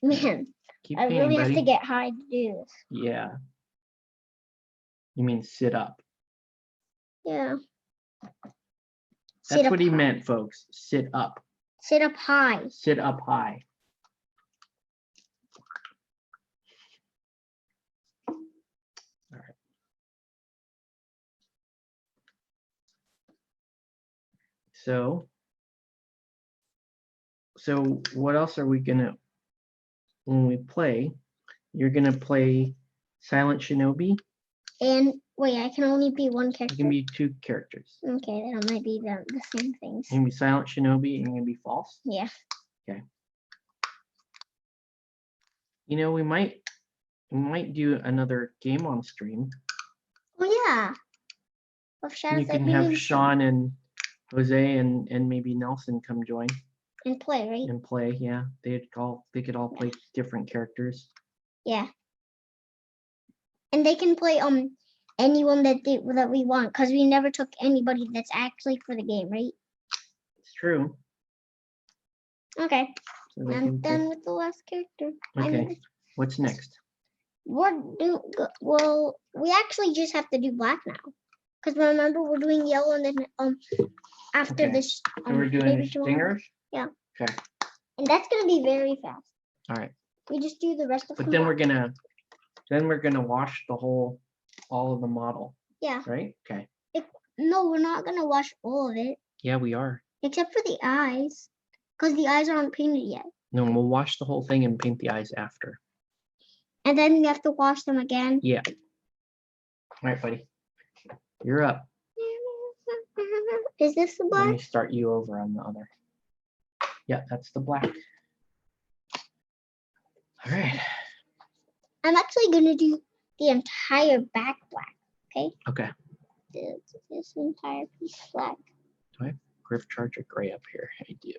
Man, Keep I painting, really buddy. have to get high to do this. Yeah. You mean sit up. Yeah. That's what he meant, folks. Sit up. Sit up high. Sit up high. All right. So what else are we gonna, when we play, you're gonna play Silent Shinobi? And wait, I can only be one character. You can be 2 characters. Okay, that might be the same things. You can be Silent Shinobi and you can be False. Yeah. Okay. You know, we might do another game on stream. Oh yeah. You can have Sean and Jose and maybe Nelson come join and play, right? and play. Yeah, they could all play different characters. Yeah. And they can play anyone that we want, because we never took anybody that's actually for the game, right? It's true. Okay. So I'm done with the last character. Okay. What's next? Well, we actually just have to do black now, because remember we're doing yellow, and then after this. So we're doing the stingers? Yeah. Okay. And that's gonna be very fast. All right. We just do the rest of. But then we're gonna wash all of the model. Yeah. Right? Okay. No, we're not gonna wash all of it. Yeah, we are. Except for the eyes. Because the eyes aren't painted yet. No, we'll wash the whole thing and paint the eyes after. And then you have to wash them again. Yeah. All right, buddy. You're up. Is this the Let me black? start you over on the other. Yeah, that's the black. All right. I'm actually going to do the entire back black. Okay. This entire piece black. Do I have Griff Charger Gray up here? I do.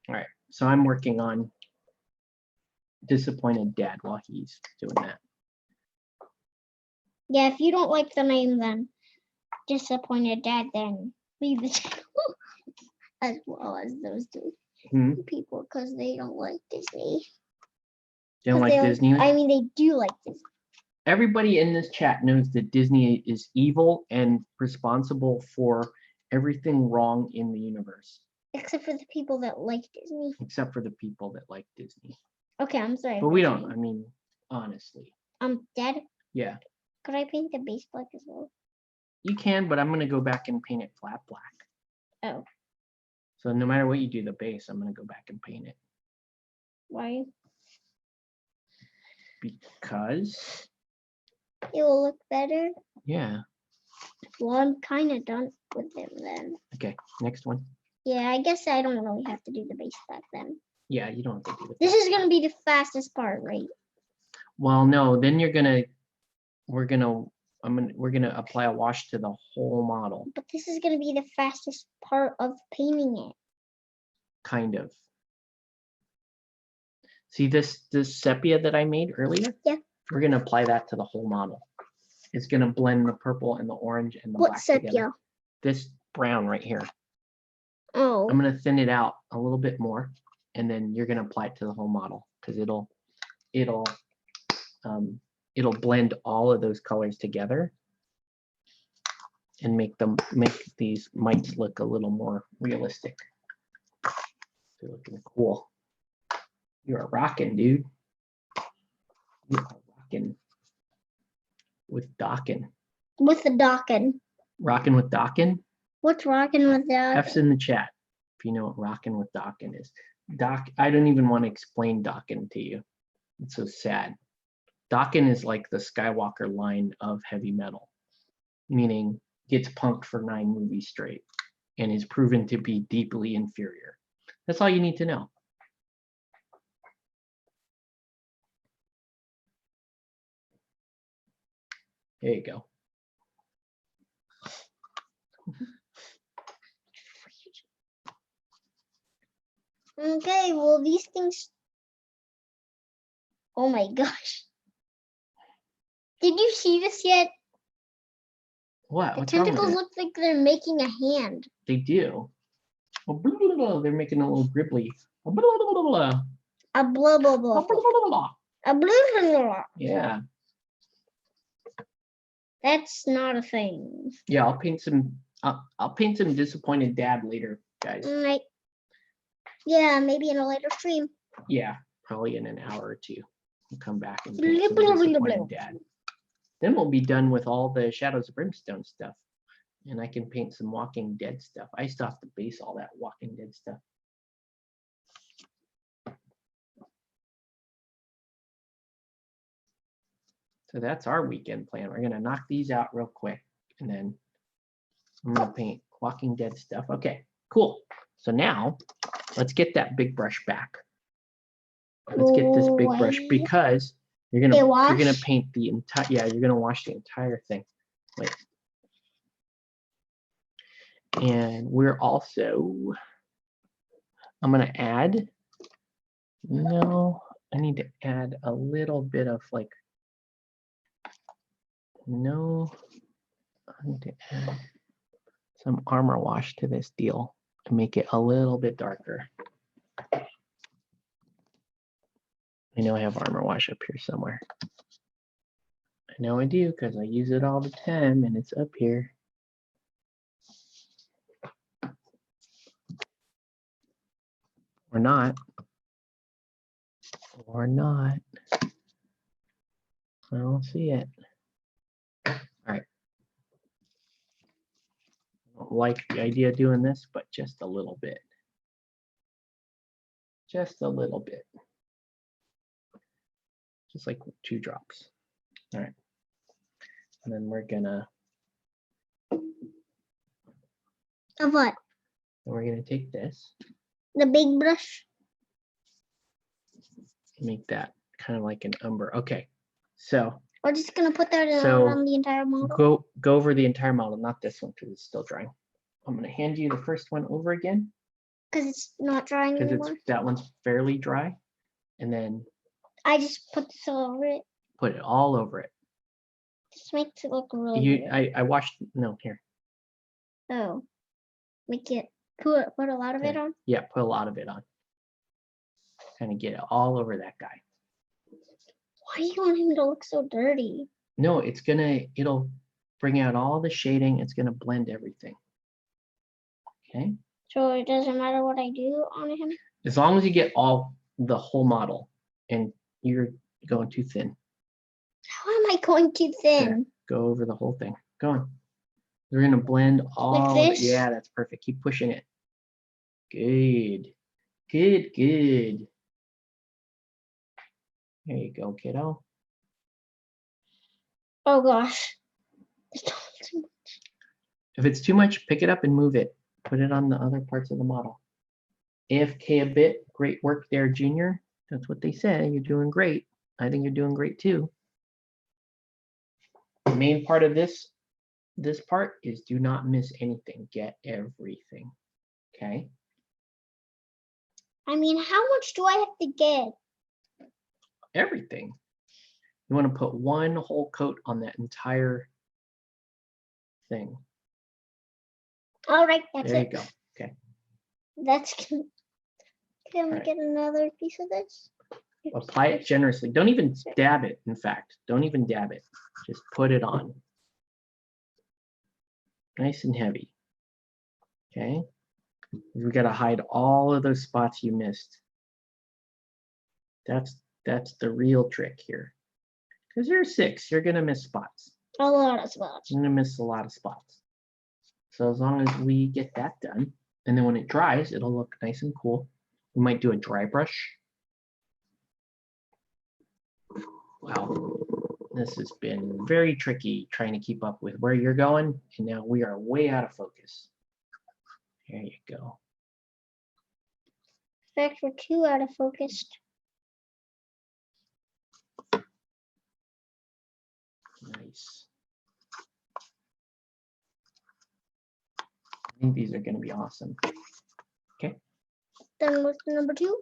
All right. So I'm working on Disappointed Dad while he's doing that. Yeah, if you don't like the name, then Disappointed Dad, then leave the channel. As well as those two people, because they don't like Disney. They don't like Disney? I mean, they do like Disney. Everybody in this chat knows that Disney is evil and responsible for everything wrong in the universe. Except for the people that like Disney. Except for the people that like Disney. Okay, I'm sorry. But we don't, I mean, honestly. Dad? Yeah. Could I paint the base black as well? You can, but I'm going to go back and paint it flat black. Oh. So no matter what you do the base, I'm going to go back and paint it. Why? Because it will look better. Yeah. Well, I'm kind of done with them then. Okay, next one. Yeah, I guess I don't really have to do the base back then. Yeah, you don't have to do it. This is gonna be the fastest part, right? Well, no, then we're gonna apply a wash to the whole model. But this is gonna be the fastest part of painting it. Kind of. See this sepia that I made earlier? Yeah. We're gonna apply that to the whole model. It's gonna blend the purple and the orange and the What black sepia? together. This brown right here. Oh. I'm gonna thin it out a little bit more, and then you're gonna apply it to the whole model because it'll blend all of those colors together and make these mites look a little more realistic. They're looking cool. You are rocking, dude. You are rocking with Dockin. With the dockin. Rocking with Dockin? What's rocking with that? F's in the chat if you know what rocking with Dockin is. I don't even want to explain Dockin to you. It's so sad. Dockin is like the Skywalker line of heavy metal, meaning gets punked for 9 movies straight and is proven to be deeply inferior. That's all you need to know. There you go. Okay, well, these things. Oh my gosh. Did you see this yet? What? The What's wrong with tentacles it? look like they're making a hand. They do. Oh, blah, blah, blah, they're making a little gribbly. Oh, blah, blah, blah, blah. A blah blah blah. Oh, blah, blah, blah. A blah blah blah. Yeah. That's not a thing. Yeah, I'll paint some Disappointed Dad later, guys. Right. Yeah, maybe in a later stream. Yeah, probably in an hour or two. We'll come back and Blah, paint some blah, blah, Disappointed blah. Dad. Then we'll be done with all the Shadows of Brimstone stuff. And I can paint some Walking Dead stuff. I still have to base all that Walking Dead stuff. So that's our weekend plan. We're gonna knock these out real quick, and then I'm gonna paint Walking Dead stuff. Okay, cool. So now let's get that big brush back. Let's get this big brush because you're gonna paint the entire. Yeah, you're gonna wash the entire thing. Wait. And we're also. I'm gonna add. No, I need to add a little bit of like. No, I need to add some armor wash to this deal to make it a little bit darker. I know I have armor wash up here somewhere. I know I do because I use it all the time and it's up here. Or not. Or not. I don't see it. All right. like the idea of doing this, but just a little bit. Just a little bit. Just like 2 drops. All right. And then we're gonna Of what? take this, The big brush? make that kind of like an umber. Okay. So We're just gonna put that So, around the entire model. go over the entire model, not this one because it's still drying. I'm gonna hand you the first one over again Because it's not drying because anymore. that one's fairly dry, and then I just put this all over it. put it all over it. Just makes it look really good. I washed. No, here. Oh. Make it put a lot of it on. Yeah, put a lot of it on. Kind of get it all over that guy. Why do you want him to look so dirty? No, it'll bring out all the shading. It's gonna blend everything. Okay. So it doesn't matter what I do on him. As long as you get the whole model, and you're going too thin. How am I going too thin? Go over the whole thing. Go on. We're gonna blend all. Like this? Yeah, that's perfect. Keep pushing it. Good. Good. Good. There you go, kiddo. Oh gosh. If it's too much, pick it up and move it. Put it on the other parts of the model. AFK a bit. Great work there, Junior. That's what they say. You're doing great. I think you're doing great too. The main part of this part is do not miss anything. Get everything. Okay. I mean, how much do I have to get? Everything. You want to put one whole coat on that entire thing. All right, that's There it. you go. Okay. That's can we Alright. get another piece of this? Apply it generously. Don't even dab it, in fact. Don't even dab it. Just put it on. Nice and heavy. Okay. We got to hide all of those spots you missed. That's the real trick here. Because you're 6, you're going to miss spots. A lot of spots. You're going to miss a lot of spots. So as long as we get that done, and then when it dries, it'll look nice and cool. We might do a dry brush. Wow, this has been very tricky trying to keep up with where you're going, and now we are way out of focus. There you go. In fact, we're too out of focus. Nice. I think these are going to be awesome. Okay. Done with number 2.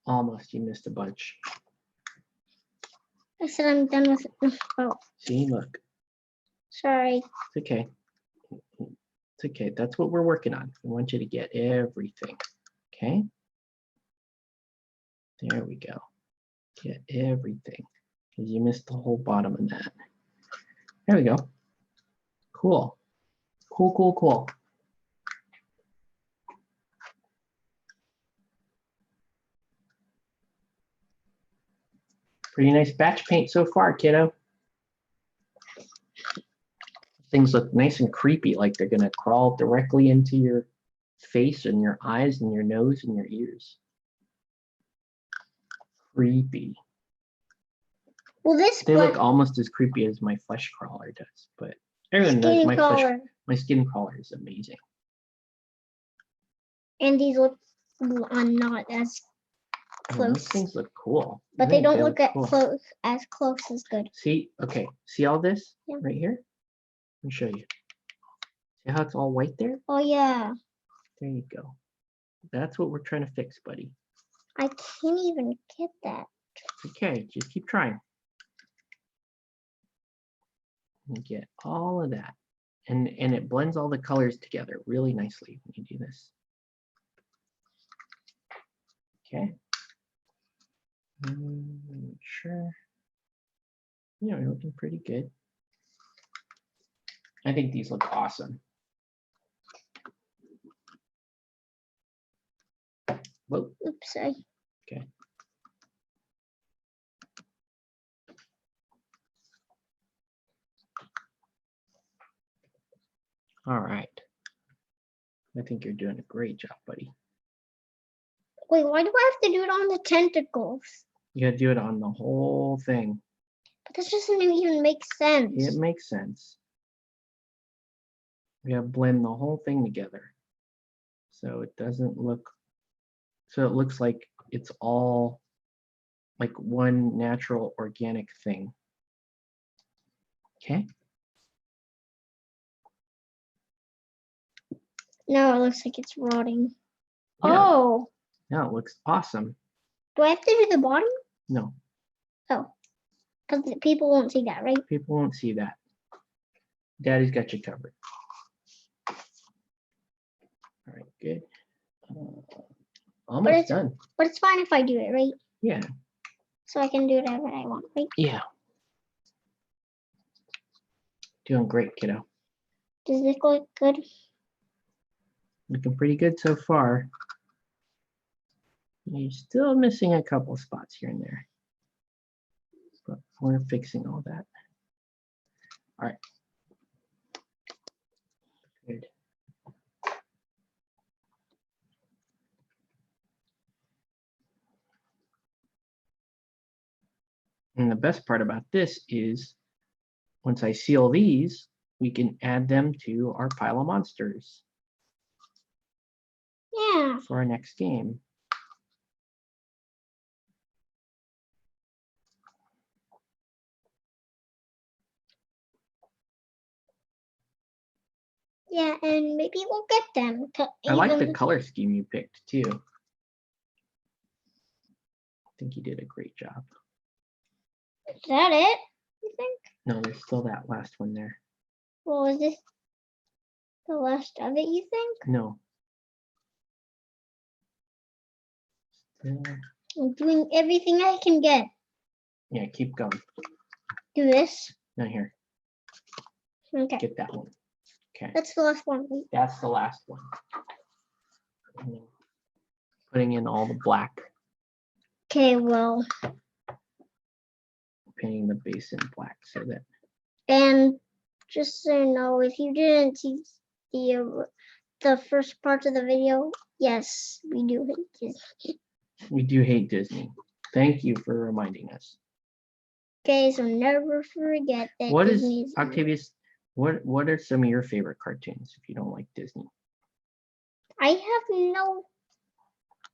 Almost, you missed a bunch. I said I'm done with it. Oh, See, look, sorry. it's okay. It's okay. That's what we're working on. We want you to get everything. Okay. There we go. Get everything. Because you missed the whole bottom of that. There we go. Cool. Cool, cool, cool. Pretty nice batch paint so far, kiddo. Things look nice and creepy, like they're gonna crawl directly into your face and your eyes and your nose and your ears. Creepy. Well, this They one, look almost as creepy as my flesh crawler does, but everyone knows skin color, my skin crawler is amazing. and these look not as I mean, those close, things look cool. I but they think don't look at cool. close as good. See, okay, see all this Yeah. right here? Let me show you. See how it's all white there? Oh yeah, There you go. That's what we're trying to fix, buddy. I can't even get that. Okay, just keep trying. And get all of that. And it blends all the colors together really nicely when you do this. Okay. Sure. Yeah, we're looking pretty good. I think these look awesome. Whoa. Oops, sorry. Okay. All right. I think you're doing a great job, buddy. Wait, why do I have to do it on the tentacles? You gotta do it on the whole thing. But this doesn't even make sense. It makes sense. We gotta blend the whole thing together. So it doesn't look, so it looks like it's all like one natural organic thing. Okay. Now it looks like it's rotting. Yeah. Oh, Now it looks awesome. do I have to do the bottom? No, Oh, because people won't see that, right? people won't see that. Daddy's got you covered. All right, good. Almost done. But it's fine if I do it, right? Yeah. So I can do whatever I want, right? Yeah. Doing great, kiddo. Does this look good? Looking pretty good so far. You're still missing a couple spots here and there. But we're fixing all that. All right. Good. And the best part about this is once I seal these, we can add them to our pile of monsters Yeah. for our next game. Yeah, and maybe we'll get them. I like the color scheme you picked too. I think you did a great job. Is that it, you think? No, there's still that last one there. Well, is this the last of it, you think? No. Still. I'm doing everything I can get. Yeah, keep going. Do this. Now here, Okay. get that one. Okay, That's the last one. that's the last one. Putting in all the black, Okay, well, painting the base in black so that and just so you know, if you didn't see the first part of the video, yes, we do hate Disney. we do hate Disney. Thank you for reminding us. Okay, so never forget that What is Disney's Octavius? What are some of your favorite cartoons if you don't like Disney? I have no.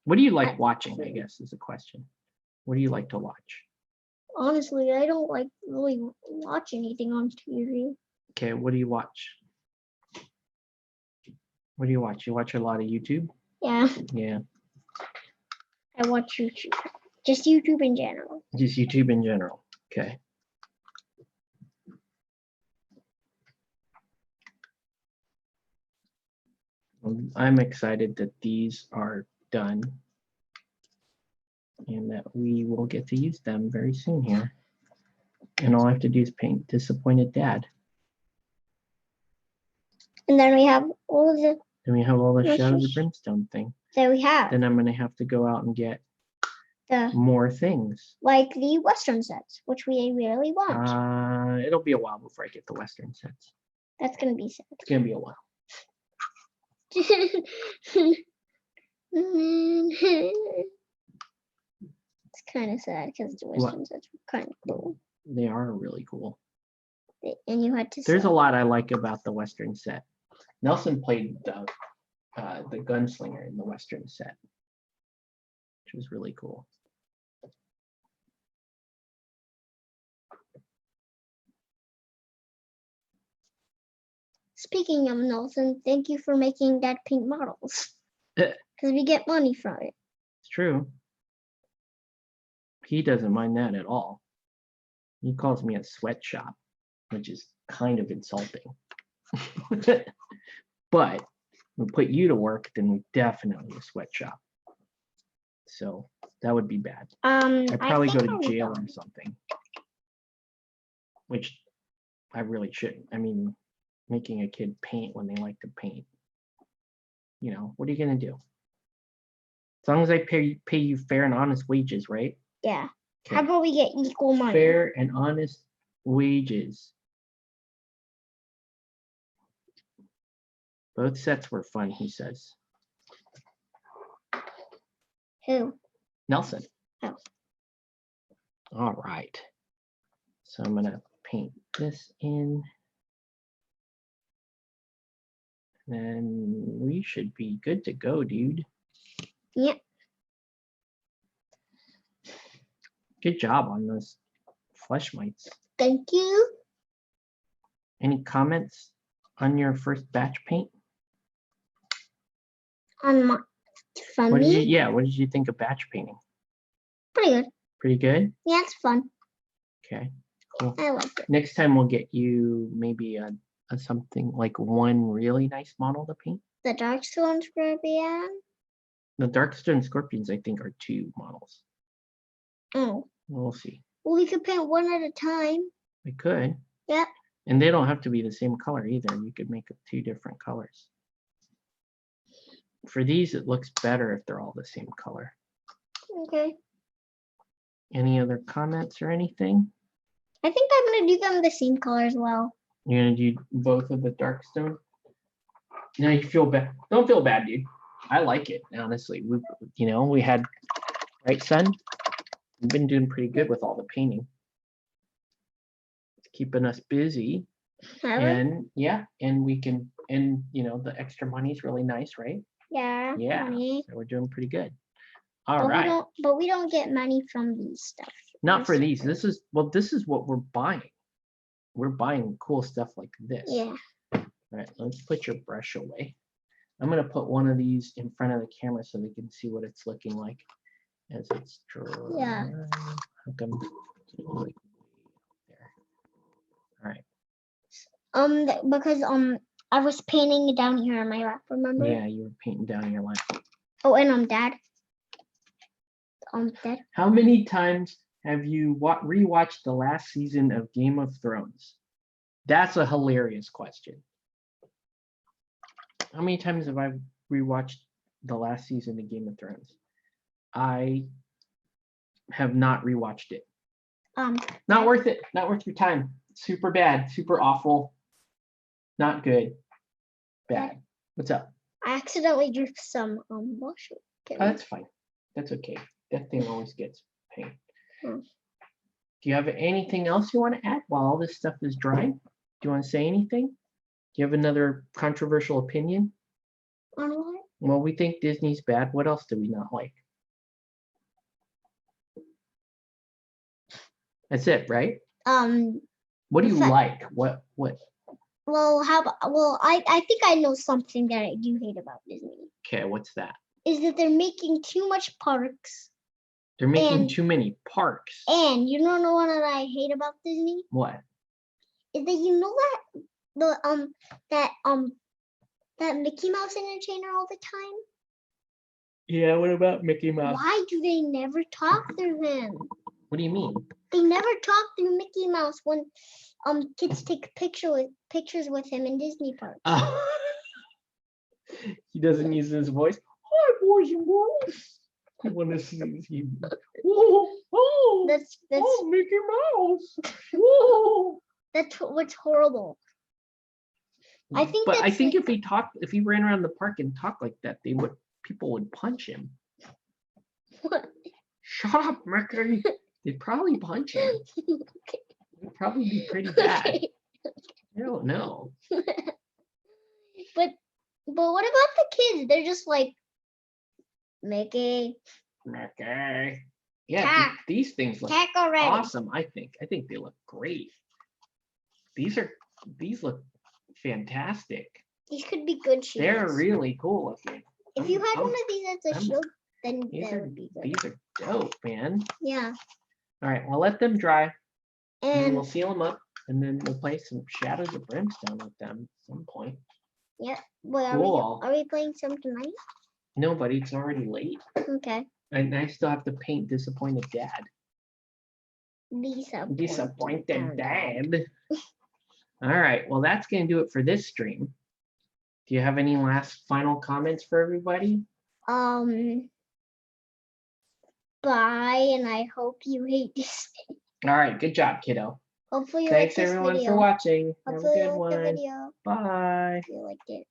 What do you like watching, I guess, is a question. What do you like to watch? Honestly, I don't like really watch anything on TV. Okay, what do you watch? What do you watch? You watch a lot of YouTube? Yeah, Yeah, I watch YouTube. Just YouTube in general. just YouTube in general. Okay. I'm excited that these are done and that we will get to use them very soon here. And all I have to do is paint Disappointed Dad. And then we have all the Then we have all the Yes, Shadows of yes. Brimstone thing. that we have. Then I'm going to have to go out and get The more things. like the Western sets, which we really want. It'll be a while before I get the Western sets. That's gonna be sad. It's going to be a while. It's kind of sad because the Western sets were kind of cool. They are really cool. And you had to. There's a sell. lot I like about the Western set. Nelson played the gunslinger in the Western set, which was really cool. Speaking of Nelson, thank you for making that pink models. Eh. Because we get money from it. It's true. He doesn't mind that at all. He calls me a sweatshop, which is kind of insulting. But we put you to work, then we definitely a sweatshop. So that would be bad. I'd probably go to jail or something. Which I really shouldn't. I mean, making a kid paint when they like to paint. You know, what are you gonna do? As long as I pay you fair and honest wages, right? Yeah. Okay. How about we get equal money? Fair and honest wages. Both sets were fun, he says. Who? Nelson. Oh. All right. So I'm gonna paint this in. Then we should be good to go, dude. Yep. Good job on those flesh mites. Thank you. Any comments on your first batch paint? On my, from What did me? you, yeah, what did you think of batch painting? Pretty good. Pretty good? Yeah, it's fun. Okay, cool. I like it. Next time we'll get you maybe a something like one really nice model to paint. The Darkstone Scorpion. The Darkstone Scorpions, I think, are 2 models. Oh. We'll see. Well, we could paint one at a time. We could. Yep. And they don't have to be the same color either. You could make 2 different colors. For these, it looks better if they're all the same color. Okay. Any other comments or anything? I think I'm gonna do them the same color as well. You're gonna do both of the Darkstone? Now you feel bad. Don't feel bad, dude. I like it, honestly. We had, right, son? We've been doing pretty good with all the painting. It's keeping us busy. And yeah, and we can, and the extra money is really nice, right? Yeah. Yeah. Money. So we're doing pretty good. All right. But we don't get money from these stuff. Not for these. This is what we're buying. We're buying cool stuff like this. Yeah. All right, let's put your brush away. I'm gonna put one of these in front of the camera so they can see what it's looking like as it's dry. Yeah. How come it's like there? All right. Because I was painting it down here on my lap, remember? Yeah, you were painting down your line. Oh, and Dad. Dad. How many times have you rewatched the last season of Game of Thrones? That's a hilarious question. How many times have I rewatched the last season of Game of Thrones? I have not rewatched it. Not worth it. Not worth your time. Super bad. Super awful. Not good. Bad. What's up? I accidentally drew some wash. Oh, that's fine. That's okay. That thing always gets paint. Do you have anything else you want to add while all this stuff is drying? Do you want to say anything? Do you have another controversial opinion? On what? Well, we think Disney's bad. What else do we not like? That's it, right? What do you like? What? Well, I think I know something that I do hate about Disney. Okay, what's that? Is that they're making too much parks. They're making too many parks. And you don't know what I hate about Disney? What? Is that you know that that Mickey Mouse entertainer all the time? Yeah, what about Mickey Mouse? Why do they never talk through him? What do you mean? They never talk through Mickey Mouse when kids take pictures with him in Disney parks. Oh. He doesn't use his voice. Hi, boys and girls. I want to see you. Oh, that's oh, Mickey Mouse. Whoa. That's what's horrible. I think if he ran around the park and talked like that, people would punch him. What? Shut up, Mickey. They'd probably punch him. It'd probably be pretty bad. I don't know. But what about the kids? They're just like Mickey. Yeah, these things look already. awesome. I think they look great. These look fantastic. These could be good shoes. They're really cool looking. If you had one of these as a shield, then that would be good. These are dope, man. Yeah. All right, we'll let them dry, and then And we'll seal them up, and then we'll play some Shadows of Brimstone with them at some point. yeah. Wait, Cool. are we playing some tonight? No, buddy, it's already late. Okay. And I still have to paint Disappointed Dad. Disappointed Dad. All right, well, that's going to do it for this stream. Do you have any last final comments for everybody? Bye, and I hope you hate this. All right, good job, kiddo. Hopefully you Thanks like this everyone video. for watching. Hopefully Have a good you like the one. video. Bye. If you liked it.